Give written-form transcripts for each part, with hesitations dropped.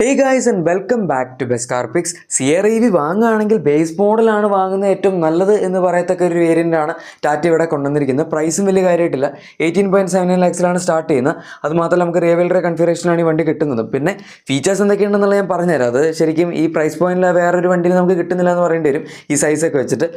Hey guys and welcome back to Best Car Picks. CR-EV വാങ്ങുകയാണെങ്കിൽ base മോഡലാണ് വാങ്ങുന്നത് ഏറ്റവും നല്ലത് എന്ന് പറയത്തക്ക ഒരു വേരിയൻ്റ് ആണ് ടാറ്റ ഇവിടെ കൊണ്ടുവന്നിരിക്കുന്നത്. പ്രൈസും വലിയ കാര്യമായിട്ടില്ല. 18.79 lakhs സ്റ്റാർട്ട് ചെയ്യുന്നത്. അതുമാത്രമല്ല നമുക്ക് റിയവൽഡറി കൺഫിഗറേഷനാണ് ഈ വണ്ടി കിട്ടുന്നത്. പിന്നെ ഫീച്ചേഴ്സ് എന്തൊക്കെയുണ്ടെന്നുള്ള ഞാൻ പറഞ്ഞുതരാം. അത് ശരിക്കും ഈ പ്രൈസ് പോയിന്റിൽ വേറൊരു വണ്ടിയിൽ നമുക്ക് കിട്ടുന്നില്ല എന്ന് പറയേണ്ടി വരും ഈ സൈസൊക്കെ വെച്ചിട്ട്.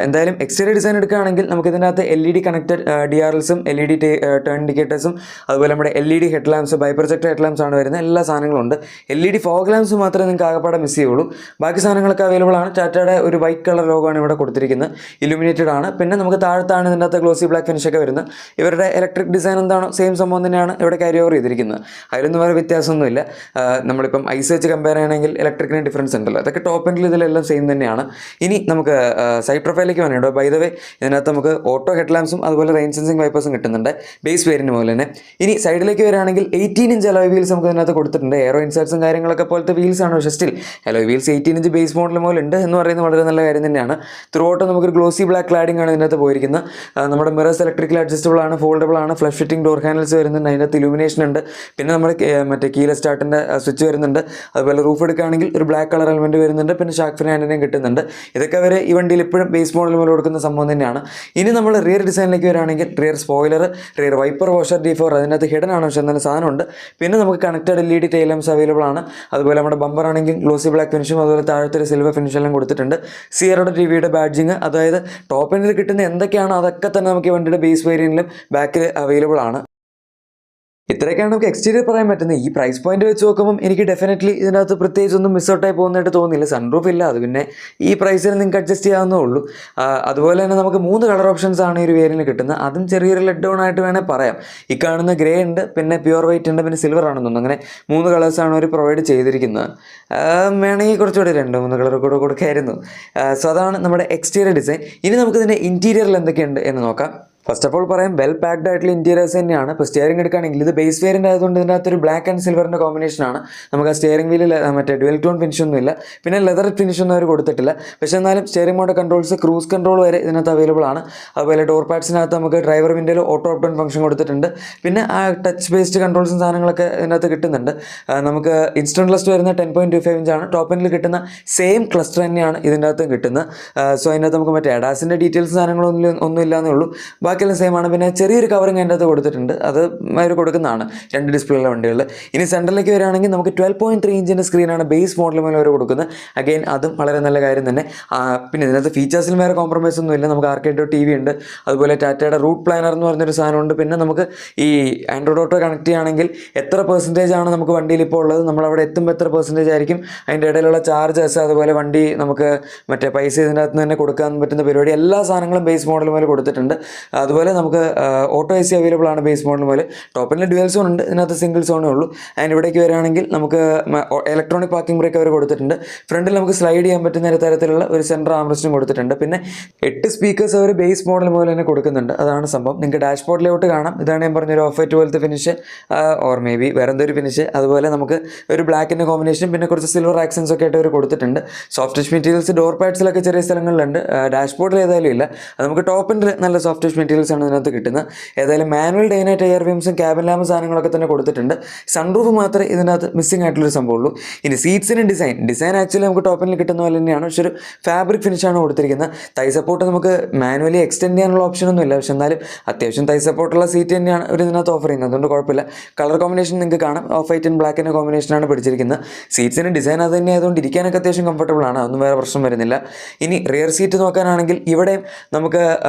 എന്തായാലും എക്സ്റ്റീരിയർ ഡിസൈൻ എടുക്കുകയാണെങ്കിൽ നമുക്ക് ഇതിനകത്ത് LED കണക്റ്റഡ് DRLസും LED ടേൺ ഇൻഡിക്കേറ്റേഴ്സും അതുപോലെ നമ്മുടെ LED head lamps by projector head lamps ആണ് വരുന്നത്. എല്ലാ സാധനങ്ങളും ഉണ്ട്. LED ഫോഗ് ലാംപ്സ് മാത്രമേ നിങ്ങൾക്ക് ആകപ്പാടെ മിസ് ചെയ്യുള്ളൂ. ബാക്കി സാധനങ്ങളൊക്കെ അവൈലബിൾ ആണ്. ടാറ്റയുടെ ഒരു വൈറ്റ് കളർ ലോഗോയാണ് ഇവിടെ കൊടുത്തിരിക്കുന്നത്. ഇലുമിനേറ്റഡ് ആണ്. പിന്നെ നമുക്ക് താഴത്താണ് ഇതിൻ്റെ അകത്ത് ഗ്ലോസി ബ്ലാക്ക് ഫിനിഷ് ഒക്കെ വരുന്നത്. ഇവരുടെ ഇലക്ട്രിക് ഡിസൈൻ എന്താണോ സെയിം സംഭവം തന്നെയാണ് ഇവിടെ ക്യാരി ഓവർ ചെയ്തിരിക്കുന്നത്. അതിലൊന്നും വേറെ വ്യത്യാസമൊന്നുമില്ല. നമ്മളിപ്പം ഐസ് വെച്ച് കമ്പയർ ചെയ്യണമെങ്കിൽ ഇലക്ട്രിക്കിന് ഡിഫറൻസ് ഉണ്ടല്ലോ. അതൊക്കെ ടോപ്പ് എൻഡിൽ ഇതിലെല്ലാം സെയിം തന്നെയാണ്. ഇനി നമുക്ക് സൈഡ് പ്രൊഫൈലേക്ക് വേണേണ്ടോ. ബൈ ദ വേ ഇതിനകത്ത് നമുക്ക് ഓട്ടോ ഹെഡ് ലാംപ്സും അതുപോലെ റെയിൻ സെൻസിങ് വൈപ്പേഴ്സും കിട്ടുന്നുണ്ട് ബേസ് വേരിയന്റ് പോലെ തന്നെ. ഇനി സൈഡിലേക്ക് വരികയാണെങ്കിൽ 18-inch അലോയ് വീൽസ് നമുക്ക് ഇതിനകത്ത് കൊടുത്തിട്ടുണ്ട്. എയറോ ഇൻസേർട്സും കാര്യങ്ങളൊക്കെ പോലത്തെ വീൽസ് ആണ്. പക്ഷേ still alloy wheels 18-inch base model പോലെ ഉണ്ട് എന്ന് പറയുന്നത് വളരെ നല്ല കാര്യം തന്നെയാണ്. ത്രൂ ഔട്ട് നമുക്കൊരു ഗ്ലോസി ബ്ലാക്ക് ക്ലാഡിംഗ് ആണ് ഇതിനകത്ത് പോയിരിക്കുന്നത്. നമ്മുടെ മിറേഴ്സ് ഇലക്ട്രിക്കൽ അഡ്ജസ്റ്റബിൾ ആണ്, ഫോൾഡബിൾ ആണ്, ഫ്ലഷ് ഫിറ്റിംഗ് ഡോർ ഹാൻഡിൽസ് വരുന്നുണ്ട്. അതിനകത്ത് ഇലുമിനേഷൻ ഉണ്ട്. പിന്നെ നമ്മുടെ മറ്റേ കീല സ്റ്റാർട്ടിൻ്റെ സ്വിച്ച് വരുന്നുണ്ട്. അതുപോലെ റൂഫ് എടുക്കുകയാണെങ്കിൽ ഒരു ബ്ലാക്ക് കളർ എലമെൻറ്റ് വരുന്നുണ്ട്. പിന്നെ ഷാർക്ക് ഫിൻ ആൻറ്റിനെയും കിട്ടുന്നുണ്ട്. ഇതൊക്കെ അവർ ഈ വണ്ടിയിൽ ഇപ്പോഴും ബേസ് മോഡൽ പോലെ കൊടുക്കുന്ന സംഭവം തന്നെയാണ്. ഇനി നമ്മൾ റിയർ ഡിസൈനിലേക്ക് വരികയാണെങ്കിൽ rear spoiler, rear wiper, washer, D4 അതിനകത്ത് ഹിഡൻ ആണ്. പക്ഷേ എന്നാലും സാധനമുണ്ട്. പിന്നെ നമുക്ക് connected LED tail lamps available ആണ്. അതുപോലെ നമ്മുടെ ബമ്പർ ആണെങ്കിൽ ഗ്ലോസി ബ്ലാക്ക് ഫിനിഷും അതുപോലെ താഴത്തൊരു സിൽവർ ഫിനിഷ് എല്ലാം കൊടുത്തിട്ടുണ്ട്. സിയറുടെ TVയുടെ ബാഡ്ജിങ്, അതായത് ടോപ്പ് എൻഡിൽ കിട്ടുന്ന എന്തൊക്കെയാണോ അതൊക്കെ തന്നെ നമുക്ക് ഈ വണ്ടിയുടെ ബേസ് വേരിയന്റിലും ബാക്കിൽ അവൈലബിൾ ആണ്. ഇത്രയൊക്കെയാണ് നമുക്ക് എക്സ്റ്റീരിയർ പറയാൻ പറ്റുന്നത്. ഈ പ്രൈസ് പോയിന്റ് വെച്ച് നോക്കുമ്പോൾ എനിക്ക് ഡെഫിനറ്റ്ലി ഇതിനകത്ത് പ്രത്യേകിച്ച് ഒന്നും മിസ് ഔട്ടായി പോകുന്നതായിട്ട് തോന്നുന്നില്ല. സൺറൂഫ് ഇല്ല, അത് പിന്നെ ഈ പ്രൈസിൽ നിങ്ങൾക്ക് അഡ്ജസ്റ്റ് ചെയ്യാവുന്നേ ഉള്ളൂ. അതുപോലെ തന്നെ നമുക്ക് 3 കളർ ഓപ്ഷൻസ് ആണ് ഈ ഒരു വേരിയന്റിൽ കിട്ടുന്നത്. അതും ചെറിയൊരു ലെറ്റ് ഡൗൺ ആയിട്ട് വേണേൽ പറയാം. ഈ കാണുന്ന ഗ്രേ ഉണ്ട്, പിന്നെ പ്യുവർ വൈറ്റ് ഉണ്ട്, പിന്നെ സിൽവർ ആണെന്ന് തോന്നുന്നു. അങ്ങനെ 3 കളേഴ്സാണ് അവർ പ്രൊവൈഡ് ചെയ്തിരിക്കുന്നത്. വേണമെങ്കിൽ കുറച്ചുകൂടി 2-3 കളർ കൂടെ കൊടുക്കായിരുന്നു. സോ അതാണ് നമ്മുടെ എക്സ്റ്റീരിയർ ഡിസൈൻ. ഇനി നമുക്ക് ഇതിൻ്റെ ഇൻറ്റീരിയറിൽ എന്തൊക്കെയുണ്ട് എന്ന് നോക്കാം. ഫസ്റ്റ് ഓഫ് ഓൾ പറയാം, വെൽ പാക്ഡ് ആയിട്ടുള്ള ഇൻറ്റീരിയേഴ്സ് തന്നെയാണ്. ഇപ്പോൾ സ്റ്റിയറിംഗ് എടുക്കുകയാണെങ്കിൽ ഇത് ബേസ് വേരിയൻ്റ് ആയതുകൊണ്ട് ഇതിനകത്തൊരു ബ്ലാക്ക് ആൻഡ് സിൽവറിൻ്റെ കോമ്പിനേഷനാണ്. നമുക്ക് ആ സ്റ്റിയറിംഗ് വീലിൽ മറ്റേ ഡ്യുവൽ ടോൺ ഫിനിഷൊന്നും ഇല്ല. പിന്നെ ലെതർ ഫിനിഷൊന്നും അവർ കൊടുത്തിട്ടില്ല. പക്ഷേ എന്നാലും steering mode controls, cruise control വരെ ഇതിനകത്ത് അവൈലബിൾ ആണ്. അതുപോലെ ഡോർ പാഡ്സിനകത്ത് നമുക്ക് ഡ്രൈവർ വിൻഡോയിൽ ഓട്ടോ അപ് ഡൗൺ ഫംഗ്ഷൻ കൊടുത്തിട്ടുണ്ട്. പിന്നെ ആ ടച്ച് ബേസ്ഡ് കൺട്രോൾസും സാധനങ്ങളൊക്കെ ഇതിനകത്ത് കിട്ടുന്നുണ്ട്. നമുക്ക് ഇൻസ്റ്റൻറ്റ് ക്ലസ്റ്റർ വരുന്ന 10.25 inch ആണ്. ടോപ്പ് എൻഡിൽ കിട്ടുന്ന സെയിം ക്ലസ്റ്റർ തന്നെയാണ് ഇതിൻ്റെ അകത്ത് കിട്ടുന്നത്. സോ അതിനകത്ത് നമുക്ക് മറ്റേ അഡാസിൻ്റെ ഡീറ്റെയിൽസ് സാധനങ്ങളൊന്നും ഇല്ലാന്നേ ഉള്ളൂ. ബാക്കിയെല്ലാം സെയിം ആണ്. പിന്നെ ചെറിയൊരു കവറിങ് അതിൻ്റെ അകത്ത് കൊടുത്തിട്ടുണ്ട്. അത് അവർ കൊടുക്കുന്നതാണ് 2 ഡിസ്പ്ലേയുള്ള വണ്ടികളിൽ. ഇനി സെൻറ്ററിലേക്ക് വരികയാണെങ്കിൽ നമുക്ക് 12.3 inch സ്ക്രീനാണ് ബേസ് മോഡൽ മേലെ അവർ കൊടുക്കുന്നത്. അഗെയിൻ അതും വളരെ നല്ല കാര്യം തന്നെ. പിന്നെ ഇതിനകത്ത് ഫീച്ചേഴ്സിൽ വേറെ കോംപ്രമൈസ് ഒന്നും ഇല്ല. നമുക്ക് ആർക്കേഡ് TV ഉണ്ട്. അതുപോലെ ടാറ്റയുടെ റൂട്ട് പ്ലാനർ എന്ന് പറഞ്ഞൊരു സാധനമുണ്ട്. പിന്നെ നമുക്ക് ഈ ആൻഡ്രോയിഡ് ഓട്ടോ കണക്ട് ചെയ്യുകയാണെങ്കിൽ എത്ര പെർസെൻറ്റേജ് ആണ് നമുക്ക് വണ്ടിയിൽ ഇപ്പോൾ ഉള്ളത്, നമ്മളവിടെ എത്തുമ്പോൾ എത്ര പെർസെൻറ്റേജ് ആയിരിക്കും, അതിൻ്റെ ഇടയിലുള്ള ചാർജസ്, അതുപോലെ വണ്ടി നമുക്ക് മറ്റേ പൈസ ഇതിൻ്റെ അകത്ത് തന്നെ കൊടുക്കാൻ പറ്റുന്ന പരിപാടി, എല്ലാ സാധനങ്ങളും ബേസ് മോഡൽ മേലെ കൊടുത്തിട്ടുണ്ട്. അതുപോലെ നമുക്ക് ഓട്ടോ AC അവൈലബിൾ ആണ് ബേസ് മോഡൽ പോലെ. ടോപ്പിൽ ഡ്യുവൽ സോൺ ഉണ്ട്, ഇതിനകത്ത് സിംഗിൾ സോണേ ഉള്ളൂ. അതിൻ്റെ ഇവിടേക്ക് വരികയാണെങ്കിൽ നമുക്ക് ഇലക്ട്രോണിക് പാർക്കിംഗ് ബ്രേക്ക് അവർ കൊടുത്തിട്ടുണ്ട്. ഫ്രണ്ടിൽ നമുക്ക് സ്ലൈഡ് ചെയ്യാൻ പറ്റുന്ന തരത്തിലുള്ള ഒരു സെൻട്രൽ ആംറസ്റ്റും കൊടുത്തിട്ടുണ്ട്. പിന്നെ 8 സ്പീക്കേഴ്സ് അവർ ബേസ് മോഡൽ പോലെ തന്നെ കൊടുക്കുന്നുണ്ട്. അതാണ് സംഭവം. നിങ്ങൾക്ക് ഡാഷ്ബോർഡിലോട്ട് കാണാം. ഇതാണ് ഞാൻ പറഞ്ഞൊരു ഓഫ് വൈറ്റ് പോലത്തെ ഫിനിഷ്, ഓർ മേ ബി വേറെ എന്തൊരു ഫിനിഷ്. അതുപോലെ നമുക്ക് ഒരു ബ്ലാക്കിൻ്റെ കോമ്പിനേഷൻ, പിന്നെ കുറച്ച് സിൽവർ ആക്സൻസ് ഒക്കെ ആയിട്ട് അവർ കൊടുത്തിട്ടുണ്ട്. സോഫ്റ്റ് ടച്ച് മെറ്റീരിയൽസ് ഡോർ പാഡ്സിലൊക്കെ ചെറിയ സ്ഥലങ്ങളിലുണ്ട്. ഡാഷ്ബോർഡിൽ ഏതായാലും ഇല്ല. അത് നമുക്ക് ടോപ്പിൻ്റെ നല്ല സോഫ്റ്റ് ടച്ച് മെറ്റീരിയൽസ് ആണ് ഇതിനകത്ത് കിട്ടുന്നത്. ഏതായാലും മാനുവൽ ഡേ നൈറ്റ് എയർ വിംസും ക്യാബിൻ ലാമ്പ് സാധനങ്ങളൊക്കെ തന്നെ കൊടുത്തിട്ടുണ്ട്. സൺറൂഫ് മാത്രമേ ഇതിനകത്ത് മിസ്സിംഗ് ആയിട്ടുള്ളൊരു സംഭവമുള്ളൂ. ഇനി സീറ്റ്സിന് ഡിസൈൻ ആക്ച്വലി നമുക്ക് ടോപ്പിൽ കിട്ടുന്ന പോലെ തന്നെയാണ്. പക്ഷേ ഒരു ഫാബ്രിക് ഫിനിഷാണ് കൊടുത്തിരിക്കുന്നത്. തൈ സപ്പോർട്ട് നമുക്ക് മാനുവലി എക്സ്റ്റെൻഡ് ചെയ്യാനുള്ള ഓപ്ഷനൊന്നും ഇല്ല. പക്ഷെ എന്നാലും അത്യാവശ്യം തൈ സപ്പോർട്ടുള്ള സീറ്റ് തന്നെയാണ് ഒരു ഇതിനകത്ത് ഓഫർ ചെയ്യുന്നത്. അതുകൊണ്ട് കുഴപ്പമില്ല. കളർ കോമ്പിനേഷൻ നിങ്ങൾക്ക് കാണാം. ഓഫ് വൈറ്റ് ആൻഡ് ബ്ലാക്കിൻ്റെ കോമ്പിനേഷനാണ് പിടിച്ചിരിക്കുന്നത്. സീറ്റ്സിന് ഡിസൈൻ അത് തന്നെ ആയതുകൊണ്ട് ഇരിക്കാനൊക്കെ അത്യാവശ്യം കംഫർട്ടബിൾ ആണ്. അതൊന്നും വേറെ പ്രശ്നം വരുന്നില്ല. ഇനി റിയർ സീറ്റ് നോക്കാനാണെങ്കിൽ ഇവിടെയും നമുക്ക്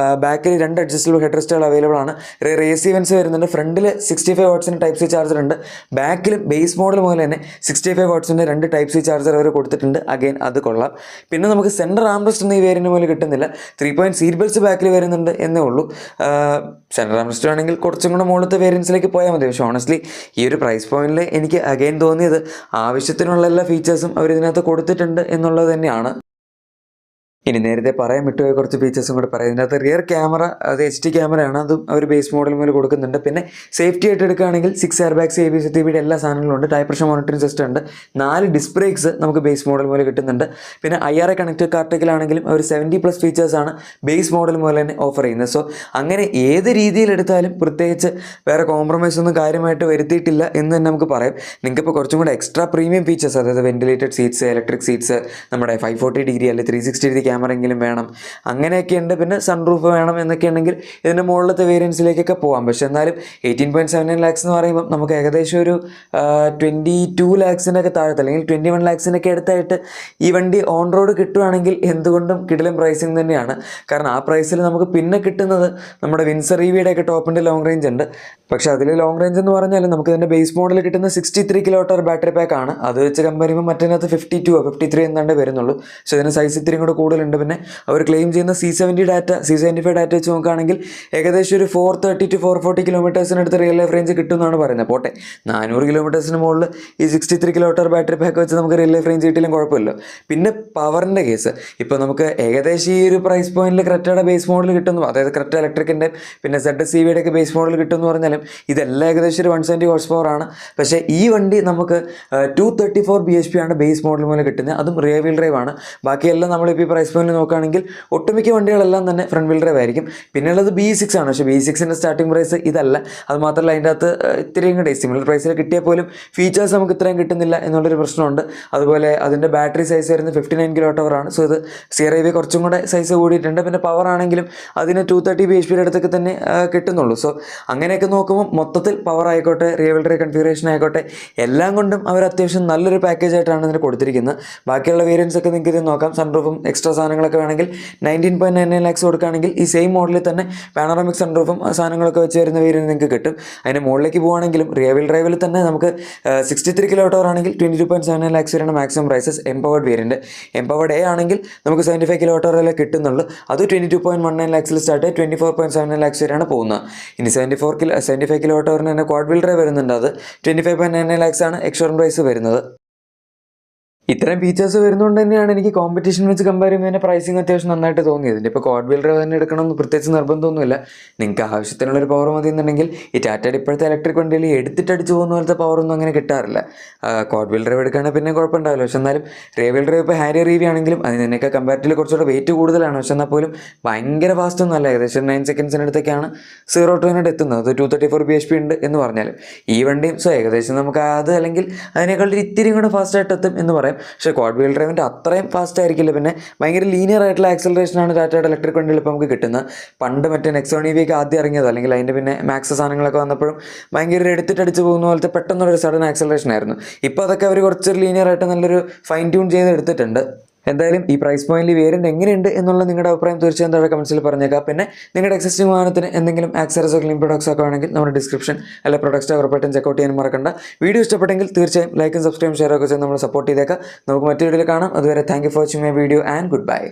ബാക്കിൽ 2 അഡ്ജസ്റ്റബിൾ ഹെഡ് റെസ്റ്റുകൾ അവൈലബിൾ ആണ്. റിയർ AC വെൻസ് വരുന്നുണ്ട്. ഫ്രണ്ടിൽ 65 വാട്ട്സിൻ്റെ ടൈപ്പ് C ചാർജർ ഉണ്ട്. ബാക്കിലും ബേസ് മോഡൽ പോലെ തന്നെ 65 വാട്ട്സിൻ്റെ 2 ടൈപ്പ് C ചാർജർ അവർ കൊടുത്തിട്ടുണ്ട്. അഗെയിൻ അത് കൊള്ളാം. പിന്നെ നമുക്ക് സെൻറ്റർ ആംറസ്റ്റ് ഒന്നും ഈ വേരിയൻ്റ് പോലെ കിട്ടുന്നില്ല. 3-point സീറ്റ് ബെൽറ്റ്സ് ബാക്കിൽ വരുന്നുണ്ട് എന്നേ ഉള്ളൂ. സെൻറ്റർ ആംറസ്റ്റ് ആണെങ്കിൽ കുറച്ചും കൂടെ മുകളിലത്തെ വേരിയൻസിലേക്ക് പോയാൽ മതി. പക്ഷേ ഓണസ്റ്റ്ലി ഈ ഒരു പ്രൈസ് പോയിന്റിൽ എനിക്ക് അഗെയിൻ തോന്നിയത് ആവശ്യത്തിനുള്ള എല്ലാ ഫീച്ചേഴ്സും അവർ ഇതിനകത്ത് കൊടുത്തിട്ടുണ്ട് എന്നുള്ളത് തന്നെയാണ്. ഇനി നേരത്തെ പറയാൻ വിട്ടുപോയ കുറച്ച് ഫീച്ചേഴ്സും കൂടെ പറയാം. ഇതിനകത്ത് റിയർ ക്യാമറ അത് HD ക്യാമറയാണ്, അതും അവർ ബേസ് മോഡൽ മുതൽ കൊടുക്കുന്നുണ്ട്. പിന്നെ സേഫ്റ്റി ആയിട്ട് എടുക്കുകയാണെങ്കിൽ 6 എയർ ബാഗ്സ്, ABS, CBD എല്ലാ സാധനങ്ങളും ഉണ്ട്. ടയർ പ്രഷർ മോണിറ്ററിംഗ് സിസ്റ്റം ഉണ്ട്. 4 ഡിസ്ക് ബ്രേക്സ് നമുക്ക് ബേസ് മോഡൽ മുതൽ കിട്ടുന്നുണ്ട്. പിന്നെ IRA കണക്റ്റഡ് കാർട്ടിക്കലാണെങ്കിലും അവർ 70+ ഫീച്ചേഴ്സാണ് ബേസ് മോഡൽ മുതൽ തന്നെ ഓഫർ ചെയ്യുന്നത്. സോ അങ്ങനെ ഏത് രീതിയിലെടുത്താലും പ്രത്യേകിച്ച് വേറെ കോംപ്രമൈസ് ഒന്നും കാര്യമായിട്ട് വരുത്തിയിട്ടില്ല എന്ന് തന്നെ നമുക്ക് പറയാം. നിങ്ങൾക്കിപ്പോൾ കുറച്ചും കൂടെ എക്സ്ട്രാ പ്രീമിയം ഫീച്ചേഴ്സ്, അതായത് വെന്റിലേറ്റഡ് സീറ്റ്സ്, ഇലക്ട്രിക് സീറ്റ്സ്, നമ്മുടെ 540 ഡിഗ്രി അല്ലെങ്കിൽ 360 ഡിഗ്രി ക്യാമറ എങ്കിലും വേണം, അങ്ങനെയൊക്കെ ഉണ്ട്. പിന്നെ സൺറൂഫ് വേണം എന്നൊക്കെ ഉണ്ടെങ്കിൽ ഇതിൻ്റെ മുകളിലത്തെ വേരിയൻസിലേക്കൊക്കെ പോകാം. പക്ഷേ എന്നാലും 18.79 lakhs എന്ന് പറയുമ്പോൾ നമുക്ക് ഏകദേശം ഒരു 22 lakhs-നൊക്കെ താഴത്ത് അല്ലെങ്കിൽ 21 lakhs-നൊക്കെ അടുത്തായിട്ട് ഈ വണ്ടി ഓൺ റോഡ് കിട്ടുവാണെങ്കിൽ എന്തുകൊണ്ടും കിടിലൻ പ്രൈസിങ് തന്നെയാണ്. കാരണം ആ പ്രൈസിൽ നമുക്ക് പിന്നെ കിട്ടുന്നത് നമ്മുടെ വിൻസർ EVയുടെയൊക്കെ ടോപ്പിൻ്റെ ലോങ് റേഞ്ച് ഉണ്ട്. പക്ഷേ അതിൽ ലോങ് റേഞ്ച് എന്ന് പറഞ്ഞാൽ നമുക്ക് ഇതിൻ്റെ ബേസ് മോഡൽ കിട്ടുന്ന 63 kWh ബാറ്ററി പാക്കാണ്. അത് വെച്ച് കമ്പയർ ചെയ്യുമ്പോൾ മറ്റേതിനകത്ത് 52 53 എന്താണ്ട് വരുന്നുള്ളൂ. പക്ഷേ ഇതിന് സൈസ് ഇത്തിരി കൂടെ കൂടുതലുണ്ട്. പിന്നെ അവർ ക്ലെയിം ചെയ്യുന്ന C75 ഡാറ്റ വെച്ച് നോക്കുകയാണെങ്കിൽ ഏകദേശം ഒരു 430 to 440 കിലോമീറ്റേഴ്സിനടുത്ത് റിയൽ ലൈഫ് റേഞ്ച് കിട്ടും എന്നാണ് പറയുന്നത്. പോട്ടെ 400 കിലോമീറ്റേഴ്സിന് മുകളിൽ ഈ 63 kWh ബാറ്ററി പാക്ക് വെച്ച് നമുക്ക് റിയൽ ലൈഫ് റേഞ്ച് കിട്ടിയാലും കുഴപ്പമില്ല. പിന്നെ പവറിൻ്റെ കേസ്, ഇപ്പോൾ നമുക്ക് ഏകദേശം ഈ ഒരു പ്രൈസ് പോയിന്റിൽ ക്രെറ്റയുടെ ബേസ് മോഡൽ കിട്ടുന്നു, അതായത് ക്രെറ്റ ഇലക്ട്രിക്കിൻ്റെ പിന്നെ ZS EVയുടെ ഒക്കെ ബേസ് മോഡൽ കിട്ടുമെന്ന് പറഞ്ഞാലും ഇതെല്ലാം ഏകദേശം ഒരു 170 ഹോഴ്സ് പവർ ആണ്. പക്ഷേ ഈ വണ്ടി നമുക്ക് 234 bhp ആണ് ബേസ് മോഡൽ മുതൽ കിട്ടുന്നത്, അതും റിയർ വീൽ ഡ്രൈവ് ആണ്. ബാക്കിയെല്ലാം നമ്മളിപ്പോൾ ഈ പ്രൈസ് പോയിന്റ് നോക്കുകയാണെങ്കിൽ ഒട്ടുമിക്ക വണ്ടികളെല്ലാം തന്നെ ഫ്രണ്ട് വീൽ ഡ്രൈവ് ആയിരിക്കും. പിന്നെയുള്ളത് BE6 ആണ്. പക്ഷേ BE6ൻ്റെ സ്റ്റാർട്ടിംഗ് പ്രൈസ് ഇതല്ല. അത് മാത്രമല്ല അതിൻ്റെ അകത്ത് ഇത്രയും കൂടെ സിമിലർ പ്രൈസിൽ കിട്ടിയാൽ പോലും ഫീച്ചേഴ്സ് നമുക്ക് ഇത്രയും കിട്ടുന്നില്ല എന്നുള്ളൊരു പ്രശ്നമുണ്ട്. അതുപോലെ അതിൻ്റെ ബാറ്ററി സൈസ് വരുന്നത് 59 kWh ആണ്. സോ ഇത് CR-iv കുറച്ചും കൂടെ സൈസ് കൂടിയിട്ടുണ്ട്. പിന്നെ പവർ ആണെങ്കിലും അതിന് 230 bhp അടുത്തൊക്കെ തന്നെ കിട്ടുന്നുള്ളൂ. സോ അങ്ങനെയൊക്കെ നോക്കുമ്പോൾ മൊത്തത്തിൽ പവർ ആയിക്കോട്ടെ, റിയർ വീൽ ഡ്രൈവ് കൺഫിഗറേഷൻ ആയിക്കോട്ടെ, എല്ലാം കൊണ്ടും അവർ അത്യാവശ്യം നല്ലൊരു പാക്കേജ് ആയിട്ടാണ് ഇതിന് കൊടുത്തിരിക്കുന്നത്. ബാക്കിയുള്ള വേരിയൻസ് ഒക്കെ നിങ്ങൾക്ക് ഇത് നോക്കാം. സൺറൂഫും എക്സ്ട്രാ സാധനങ്ങളൊക്കെ വേണമെങ്കിൽ 19.99 lakhs കൊടുക്കുകയാണെങ്കിൽ ഈ സെയിം മോഡലിൽ തന്നെ പാനോറാമിക് സൺറൂഫും സാധനങ്ങളൊക്കെ വെച്ച് വരുന്ന വേരിയൻറ്റ് നിങ്ങൾക്ക് കിട്ടും. അതിന് മുകളിലേക്ക് പോകുകയാണെങ്കിലും റിയർ വീൽ ഡ്രൈവിൽ തന്നെ നമുക്ക് 63 kWh ആണെങ്കിൽ 22.79 lakhs വരെയാണ് maximum prices. Empowered variant, empowered A ആണെങ്കിൽ നമുക്ക് 75 kWh വരെ കിട്ടുന്നുള്ളൂ. അത് 22.19 lakhs സ്റ്റാർട്ട് 24.79 lakhs വരെയാണ് പോകുന്നത്. ഇനി 75 kWh തന്നെ ക്വാഡ് വീൽ ഡ്രൈവ് വരുന്നുണ്ട്, അത് 25.99 lakhs ആണ് എക്സ്ഷോറൂം പ്രൈസ് വരുന്നത്. ഇത്രയും ഫീച്ചേഴ്സ് വരുന്നതുകൊണ്ട് തന്നെയാണ് എനിക്ക് കോമ്പറ്റീഷൻ വെച്ച് കമ്പയർ ചെയ്യുമ്പോൾ പ്രൈസിങ് അത്യാവശ്യം നന്നായിട്ട് തോന്നിയത്. ഇപ്പോൾ ക്വാഡ് വീൽ ഡ്രൈവ് തന്നെ എടുക്കണമെന്ന് പ്രത്യേകിച്ച് നിർബന്ധമൊന്നുമില്ല. നിങ്ങൾക്ക് ആവശ്യത്തിനുള്ളൊരു പവർ മതി എന്നുണ്ടെങ്കിൽ ഈ ടാറ്റയുടെ ഇപ്പോഴത്തെ ഇലക്ട്രിക് വണ്ടിയിൽ എടുത്തിട്ടടിച്ച് പോകുന്ന പോലത്തെ പവറൊന്നും അങ്ങനെ കിട്ടാറില്ല. ക്വാഡ് വീൽ ഡ്രൈവ് എടുക്കുകയാണെങ്കിൽ പിന്നെ കുഴപ്പമുണ്ടാവില്ല. പക്ഷെ എന്നാലും റിയർ വീൽ ഡ്രൈവ് ഇപ്പോൾ ഹാരിയർ EV ആണെങ്കിലും അതിനൊക്കെ കമ്പാരിറ്റീവ്ലി കുറച്ചുകൂടെ വെയിറ്റ് കൂടുതലാണ്. പക്ഷെ എന്നാൽ പോലും ഭയങ്കര ഫാസ്റ്റ് ഒന്നും അല്ല. ഏകദേശം 9 സെക്കൻഡ്സിനടുത്തൊക്കെയാണ് 0 to 100 എത്തുന്നത്. അത് 234 bhp ഉണ്ട് എന്ന് പറഞ്ഞാലും ഈ വണ്ടിയും സോ ഏകദേശം നമുക്ക് അത് അല്ലെങ്കിൽ അതിനേക്കാൾ ഇത്തിരി കൂടെ ഫാസ്റ്റായിട്ട് എത്തും എന്ന് പറയാം. പക്ഷേ ക്വാഡ് വീൽ ഡ്രൈവിൻ്റെ അത്രയും ഫാസ്റ്റ് ആയിരിക്കില്ല. പിന്നെ ഭയങ്കര ലീനിയർ ആയിട്ടുള്ള ആക്സലറേഷനാണ് ടാറ്റയുടെ ഇലക്ട്രിക് വണ്ടിയിൽ ഇപ്പോൾ നമുക്ക് കിട്ടുന്നത്. പണ്ട് മറ്റേ നെക്സോൺ EV ഒക്കെ ആദ്യം ഇറങ്ങിയത് അല്ലെങ്കിൽ അതിൻ്റെ പിന്നെ മാക്സ് സാധനങ്ങളൊക്കെ വന്നപ്പോഴും ഭയങ്കര എടുത്തിട്ടടിച്ച് പോകുന്ന പോലത്തെ പെട്ടെന്നൊരു സഡൻ ആക്സലറേഷൻ ആയിരുന്നു. ഇപ്പോൾ അതൊക്കെ അവർ കുറച്ചൊരു ലീനിയർ ആയിട്ട് നല്ലൊരു ഫൈൻ ട്യൂൺ ചെയ്ത് എടുത്തിട്ടുണ്ട്. എന്തായാലും ഈ പ്രൈസ് പോയിന്റിൽ വേരിയൻ്റ് എങ്ങനെയുണ്ട് എന്നുള്ള നിങ്ങളുടെ അഭിപ്രായം തീർച്ചയായും താഴെ കമൻസിൽ പറഞ്ഞേക്കാം. പിന്നെ നിങ്ങളുടെ എക്സിസ്റ്റിംഗ് വാഹനത്തിന് എന്തെങ്കിലും ആക്സറീസോ ക്ലീൻ പ്രൊഡക്ട്സ് ഒക്കെ ആണെങ്കിൽ നമ്മുടെ ഡിസ്ക്രിപ്ഷൻ അല്ലെ പ്രൊഡക്ട്സ് ഉറപ്പായിട്ടും ചെക്കൗട്ട് ചെയ്യാൻ മറക്കണ്ട. വീഡിയോ ഇഷ്ടപ്പെട്ടെങ്കിൽ തീർച്ചയായും ലൈക്കും സബ്സ്ക്രൈബും ഷെയർ ഒക്കെ ചെയ്ത് നമ്മൾ സപ്പോർട്ട് ചെയ്തേക്കാം. നമുക്ക് മറ്റൊരു വീഡിയോയിൽ കാണാം. അതുവരെ thank you for watching my video and good bye.